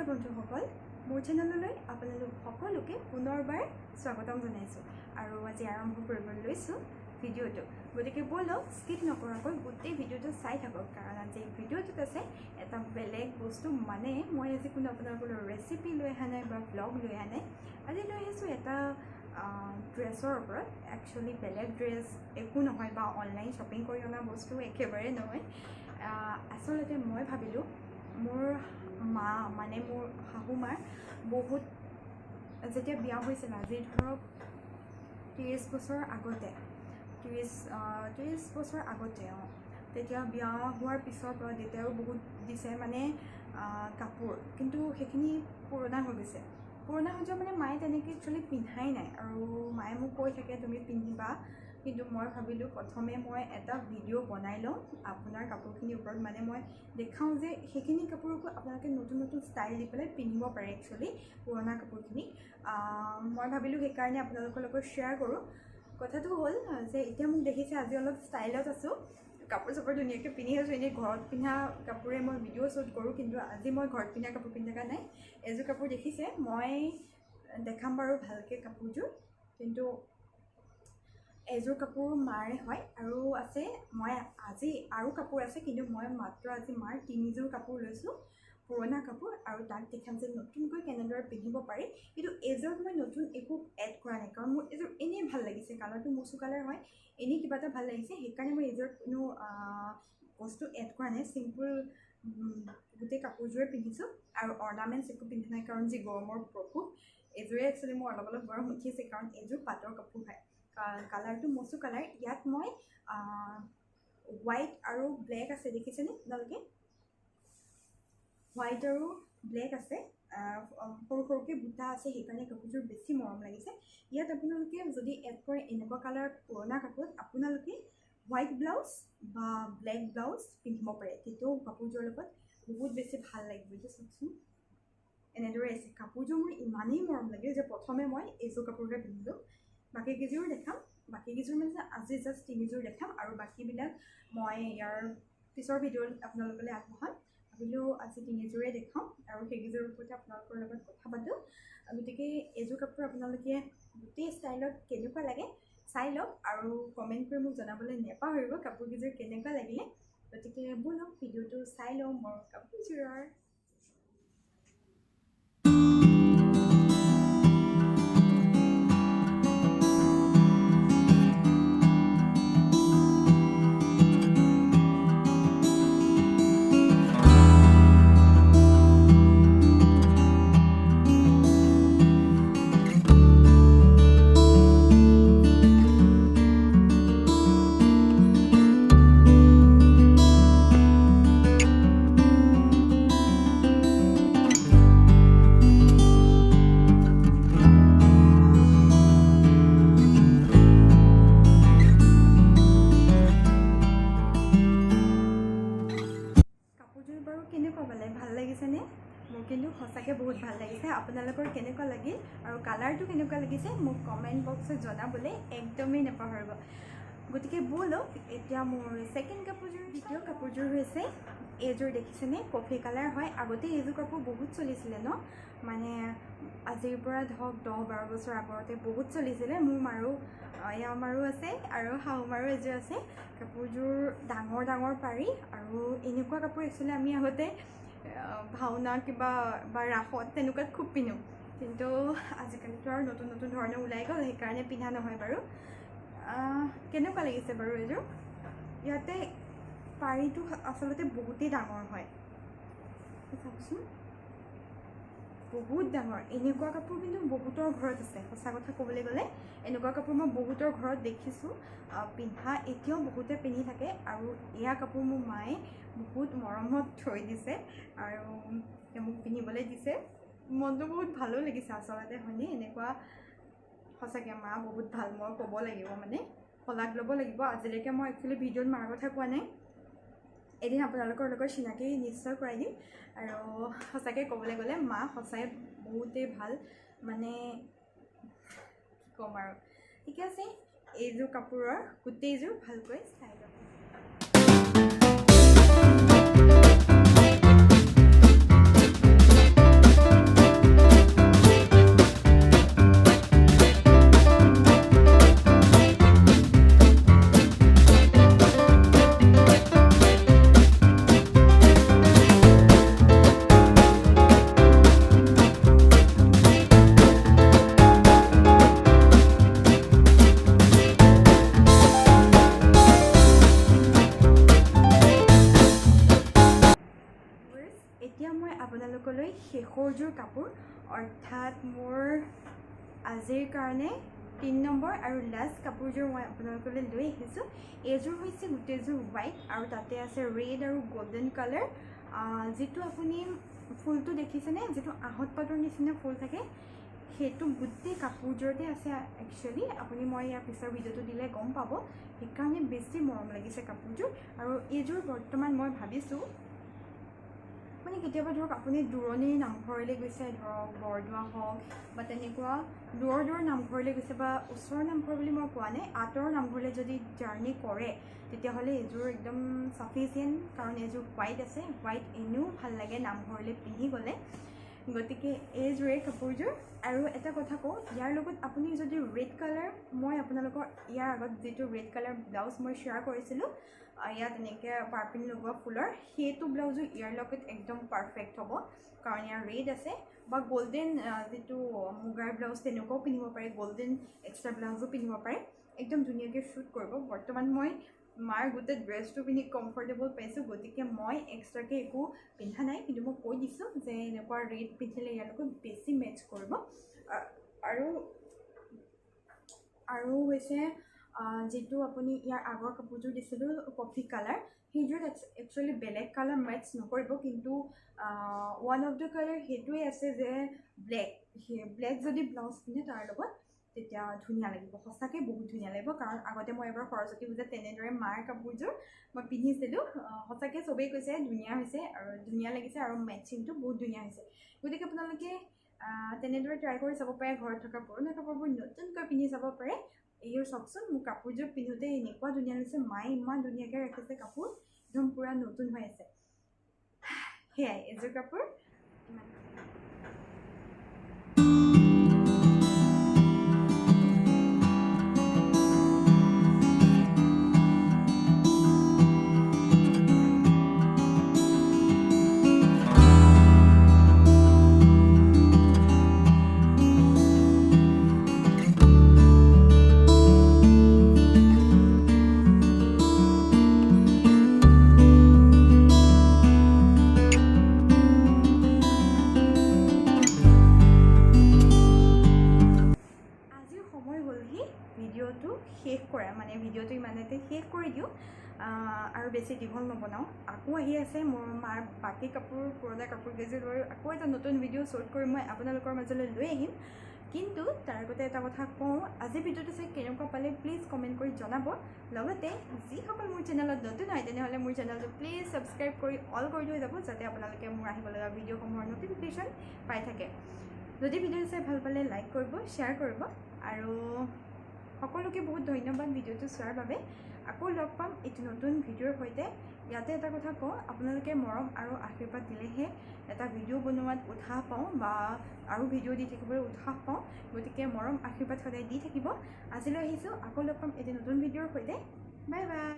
নমস্কাৰ বন্ধুসকল, মোৰ চেনেললৈ আপোনালোক সকলোকে পুনৰবাৰ স্বাগতম জনাইছোঁ আৰু আজি আৰম্ভ কৰিবলৈ লৈছোঁ ভিডিঅ'টো। গতিকে বলক স্কিপ নকৰাকৈ গোটেই ভিডিঅ'টো চাই থাকক, কাৰণ আজি ভিডিঅ'টোত আছে এটা বেলেগ বস্তু। মানে মই আজি কোনো আপোনালোকৰ ৰেচিপি লৈ অহা নাই বা ব্লগ লৈ অহা নাই। আজি লৈ আহিছোঁ এটা ড্ৰেছৰ ওপৰত। একচুৱেলি বেলেগ ড্ৰেছ একো নহয় বা অনলাইন শ্বপিং কৰি অনা বস্তু একেবাৰে নহয়। আচলতে মই ভাবিলোঁ মোৰ মা মানে মোৰ শাহু মাৰ বহুত যেতিয়া বিয়া হৈছিল, আজি ধৰক 30 বছৰ আগতে, 30 বছৰ আগতে তেতিয়া বিয়া হোৱাৰ পিছৰ পৰা দেউতাও বহুত দিছে মানে কাপোৰ, কিন্তু সেইখিনি পুৰণা হৈ গৈছে। পুৰণা হৈ যোৱা মানে মায়ে তেনেকৈ একচুৱেলি পিন্ধাই নাই, আৰু মায়ে মোক কৈ থাকে তুমি পিন্ধিবা। কিন্তু মই ভাবিলোঁ প্ৰথমে মই এটা ভিডিঅ' বনাই লওঁ আপোনাৰ কাপোৰখিনিৰ ওপৰত, মানে মই দেখাওঁ যে সেইখিনি কাপোৰকো আপোনালোকে নতুন নতুন ষ্টাইল দি পেলাই পিন্ধিব পাৰে একচুৱেলি পুৰণা কাপোৰখিনি। মই ভাবিলোঁ সেইকাৰণে আপোনালোকৰ লগত শ্বেয়াৰ কৰোঁ। কথাটো হ'ল যে এতিয়া মোক দেখিছে আজি অলপ ষ্টাইলত আছোঁ, কাপোৰ চাপোৰ ধুনীয়াকৈ পিন্ধি আছোঁ। এনেই ঘৰত পিন্ধা কাপোৰে মই ভিডিঅ' শ্বুট কৰোঁ, কিন্তু আজি মই ঘৰত পিন্ধা কাপোৰ পিন্ধি থকা নাই। এযোৰ কাপোৰ দেখিছে, মই দেখাম বাৰু ভালকৈ কাপোৰযোৰ। কিন্তু এযোৰ কাপোৰ মাৰে হয়, আৰু আছে মই আজি আৰু কাপোৰ আছে, কিন্তু মই মাত্ৰ আজি মাৰ 3যোৰ কাপোৰ লৈছোঁ, পুৰণা কাপোৰ, আৰু তাক দেখাম যে নতুনকৈ কেনেদৰে পিন্ধিব পাৰি। কিন্তু এযোৰত মই নতুন একো এড কৰা নাই, কাৰণ মোৰ এযোৰ এনেই ভাল লাগিছে, কালাৰটো মচু কালাৰ হয়, এনেই কিবা এটা ভাল লাগিছে, সেইকাৰণে মই এযোৰত কোনো বস্তু এড কৰা নাই। চিম্পুল গোটেই কাপোৰযোৰে পিন্ধিছোঁ, আৰু অৰ্নামেণ্টছ একো পিন্ধা নাই, কাৰণ যি গৰমৰ প্ৰকোপ। এযোৰে একচুৱেলি মোৰ অলপ অলপ গৰম উঠিছে, কাৰণ এযোৰ পাটৰ কাপোৰ হয়, কালাৰটো মচু কালাৰ। ইয়াত মই হোৱাইট আৰু ব্লেক আছে, দেখিছেনে আপোনালোকে? হোৱাইট আৰু ব্লেক আছে, সৰু সৰুকৈ বুটা আছে, সেইকাৰণে কাপোৰযোৰ বেছি মৰম লাগিছে। ইয়াত আপোনালোকে যদি এড কৰে এনেকুৱা কালাৰ পুৰণা কাপোৰত, আপোনালোকে হোৱাইট ব্লাউজ বা ব্লেক ব্লাউজ পিন্ধিব পাৰে, তেতিয়াও কাপোৰযোৰৰ লগত বহুত বেছি ভাল লাগিব। এইটো চাওকচোন, এনেদৰে আছে। কাপোৰযোৰ মোৰ ইমানেই মৰম লাগিল যে প্ৰথমে মই এইযোৰ কাপোৰকে পিন্ধিলোঁ। বাকীকেইযোৰ দেখাম, বাকীকেইযোৰ মানে আজি জাষ্ট 3যোৰ দেখাম, আৰু বাকীবিলাক মই ইয়াৰ পিছৰ ভিডিঅ'ত আপোনালোকলৈ আগবঢ়াম। ভাবিলোঁ আজি 3যোৰে দেখাম, আৰু সেইকেইযোৰৰ ওপৰতে আপোনালোকৰ লগত কথা পাতোঁ। গতিকে এইযোৰ কাপোৰ আপোনালোকে গোটেই ষ্টাইলত কেনেকুৱা লাগে চাই লওক, আৰু কমেণ্ট কৰি মোক জনাবলৈ নেপাহৰিব কাপোৰকেইযোৰ কেনেকুৱা লাগিলে। গতিকে ব'লক ভিডিঅ'টো চাই লওঁ মোৰ কাপোৰযোৰৰ। কেনেকুৱা পালে? ভাল লাগিছেনে? মোৰ কিন্তু সঁচাকৈ বহুত ভাল লাগিছে। আপোনালোকৰ কেনেকুৱা লাগিল আৰু কালাৰটো কেনেকুৱা লাগিছে মোক কমেণ্ট বক্সত জনাবলৈ একদমেই নাপাহৰিব। গতিকে ব'লক এতিয়া মোৰ ছেকেণ্ড কাপোৰযোৰ। দ্বিতীয় কাপোৰযোৰ হৈছে এইযোৰ, দেখিছেনে? কফি কালাৰ হয়। আগতে এইযোৰ কাপোৰ বহুত চলিছিলে ন, মানে আজিৰ পৰা ধৰক 10-12 বছৰ আগতে বহুত চলিছিলে। মোৰ মাৰো, এয়া মাৰো আছে, আৰু শাহু মাৰো এযোৰ আছে। কাপোৰযোৰ ডাঙৰ ডাঙৰ পাৰি, আৰু এনেকুৱা কাপোৰ একচুৱেলি আমি আগতে ভাওনা কিবা বা ৰাসত তেনেকুৱাত খুব পিন্ধোঁ, কিন্তু আজিকালিতো আৰু নতুন নতুন ধৰণে ওলাই গ'ল, সেইকাৰণে পিন্ধা নহয় বাৰু। কেনেকুৱা লাগিছে বাৰু এইযোৰ? ইয়াতে পাৰিটো আচলতে বহুতেই ডাঙৰ হয়, চাওকচোন, বহুত ডাঙৰ। এনেকুৱা কাপোৰ কিন্তু বহুতৰ ঘৰত আছে, সঁচা কথা ক'বলৈ গ'লে এনেকুৱা কাপোৰ মই বহুতৰ ঘৰত দেখিছোঁ পিন্ধা, এতিয়াও বহুতে পিন্ধি থাকে। আৰু এয়া কাপোৰ মোৰ মায়ে বহুত মৰমত থৈ দিছে, আৰু মোক পিন্ধিবলৈ দিছে। মনটো বহুত ভালো লাগিছে আচলতে, হয়নে? এনেকুৱা সঁচাকৈ মা বহুত ভাল, মই ক'ব লাগিব, মানে শলাগ ল'ব লাগিব। আজিলৈকে মই একচুৱেলি ভিডিঅ'ত মাৰ কথা কোৱা নাই, এদিন আপোনালোকৰ লগত চিনাকি নিশ্চয় কৰাই দিম। আৰু সঁচাকৈ ক'বলৈ গ'লে মা সঁচাই বহুতেই ভাল, মানে কি ক'ম আৰু। ঠিকে আছে, এইযোৰ কাপোৰৰ গোটেইযোৰ ভালকৈ চাই ল'ব। এতিয়া মই আপোনালোকলৈ শেষৰযোৰ কাপোৰ অৰ্থাৎ মোৰ আজিৰ কাৰণে 3 নম্বৰ আৰু লাষ্ট কাপোৰযোৰ মই আপোনালোকলৈ লৈ আহিছোঁ। এইযোৰ হৈছে গোটেইযোৰ হোৱাইট আৰু তাতে আছে ৰেড আৰু গোল্ডেন কালাৰ। যিটো আপুনি ফুলটো দেখিছেনে, যিটো আহঁত পাতৰ নিচিনা ফুল থাকে, সেইটো গোটেই কাপোৰযোৰতে আছে। একচুৱেলি আপুনি মই ইয়াৰ পিছৰ ভিডিঅ'টো দিলে গম পাব। সেইকাৰণে বেছি মৰম লাগিছে কাপোৰযোৰ। আৰু এইযোৰ বৰ্তমান মই ভাবিছোঁ মানে কেতিয়াবা ধৰক আপুনি দূৰণিৰ নামঘৰলৈ গৈছে, ধৰক বৰদোৱা হওক বা তেনেকুৱা দূৰৰ নামঘৰলৈ গৈছে, বা ওচৰৰ নামঘৰ বুলি মই কোৱা নাই, আঁতৰৰ নামঘৰলৈ যদি জাৰ্ণি কৰে তেতিয়াহ'লে এইযোৰ একদম চাফিচিয়েণ্ট, কাৰণ এইযোৰ হোৱাইট আছে। হোৱাইট এনেও ভাল লাগে নামঘৰলৈ পিন্ধি গ'লে, গতিকে এইযোৰে কাপোৰযোৰ। আৰু এটা কথা কওঁ, ইয়াৰ লগত আপুনি যদি ৰেড কালাৰ, মই আপোনালোকৰ ইয়াৰ আগত যিটো ৰেড কালাৰ ব্লাউজ মই শ্বেয়াৰ কৰিছিলোঁ, ইয়াত এনেকৈ পাৰ্পিন লগোৱা ফুলৰ, সেইটো ব্লাউজো ইয়াৰ লগত একদম পাৰফেক্ট হ'ব, কাৰণ ইয়াৰ ৰেড আছে। বা গল্ডেন যিটো মুগাৰ ব্লাউজ তেনেকুৱাও পিন্ধিব পাৰে, গল্ডেন এক্সট্ৰা ব্লাউজো পিন্ধিব পাৰে, একদম ধুনীয়াকৈ শ্বুট কৰিব। বৰ্তমান মই মাৰ গোটেই ড্ৰেছটো পিন্ধি কমফৰ্টেবল পাইছোঁ, গতিকে মই এক্সট্ৰাকৈ একো পিন্ধা নাই, কিন্তু মই কৈ দিছোঁ যে এনেকুৱা ৰেড পিন্ধিলে ইয়াৰ লগত বেছি মেটচ কৰিব। আৰু হৈছে যিটো আপুনি ইয়াৰ আগৰ কাপোৰযোৰ দিছিলোঁ কফি কালাৰ, সেইযোৰত একচুৱেলি বেলেগ কালাৰ মেটচ নকৰিব, কিন্তু ওৱান অফ দ্য কালাৰ সেইটোৱে আছে যে ব্লেক যদি ব্লাউজ পিন্ধে তাৰ লগত তেতিয়া ধুনীয়া লাগিব, সঁচাকৈ বহুত ধুনীয়া লাগিব। কাৰণ আগতে মই এবাৰ সৰস্বতী পূজাত তেনেদৰে মাৰ কাপোৰযোৰ মই পিন্ধিছিলোঁ, সঁচাকৈ চবেই কৈছে ধুনীয়া হৈছে আৰু ধুনীয়া লাগিছে, আৰু মেটচিংটো বহুত ধুনীয়া হৈছে। গতিকে আপোনালোকে তেনেদৰে ট্ৰাই কৰি চাব পাৰে, ঘৰত থকা পুৰণা কাপোৰবোৰ নতুনকৈ পিন্ধি চাব পাৰে। এইযোৰ চাওকচোন, মোৰ কাপোৰযোৰ পিন্ধোতে এনেকুৱা ধুনীয়া হৈছে, মায়ে ইমান ধুনীয়াকৈ ৰাখিছে কাপোৰ, একদম পূৰা নতুন হৈ আছে। সেয়াই এইযোৰ কাপোৰ। ভিডিঅ'টো শেষ কৰা, মানে ভিডিঅ'টো ইমানতে শেষ কৰি দিওঁ আৰু বেছি দীঘল নবনাওঁ। আকৌ আহি আছে মোৰ মাৰ বাকী কাপোৰ, পুৰণা কাপোৰ কেইযোৰ লৈ আকৌ এটা নতুন ভিডিঅ' শ্বুট কৰি মই আপোনালোকৰ মাজলৈ লৈ আহিম। কিন্তু তাৰ আগতে এটা কথা কওঁ, আজি ভিডিঅ'টো চাই কেনেকুৱা পালে প্লিজ কমেণ্ট কৰি জনাব। লগতে যিসকল মোৰ চেনেলত নতুন হয় তেনেহ'লে মোৰ চেনেলটো প্লিজ ছাবস্ক্ৰাইব কৰি অল কৰি থৈ যাব, যাতে আপোনালোকে মোৰ আহিবলগা ভিডিঅ'সমূহৰ নটিফিকেশ্যন পাই থাকে। যদি ভিডিঅ'টো চাই ভাল পালে লাইক কৰিব, শ্বেয়াৰ কৰিব, আৰু সকলোকে বহুত ধন্যবাদ ভিডিঅ'টো চোৱাৰ বাবে। আকৌ লগ পাম এটি নতুন ভিডিঅ'ৰ সৈতে। ইয়াতে এটা কথা কওঁ, আপোনালোকে মৰম আৰু আশীৰ্বাদ দিলেহে এটা ভিডিঅ' বনোৱাত উৎসাহ পাওঁ বা আৰু ভিডিঅ' দি থাকিবলৈ উৎসাহ পাওঁ। গতিকে মৰম আশীৰ্বাদ সদায় দি থাকিব। আজিলৈ আহিছোঁ, আকৌ লগ পাম এটি নতুন ভিডিঅ'ৰ সৈতে। Bye bye.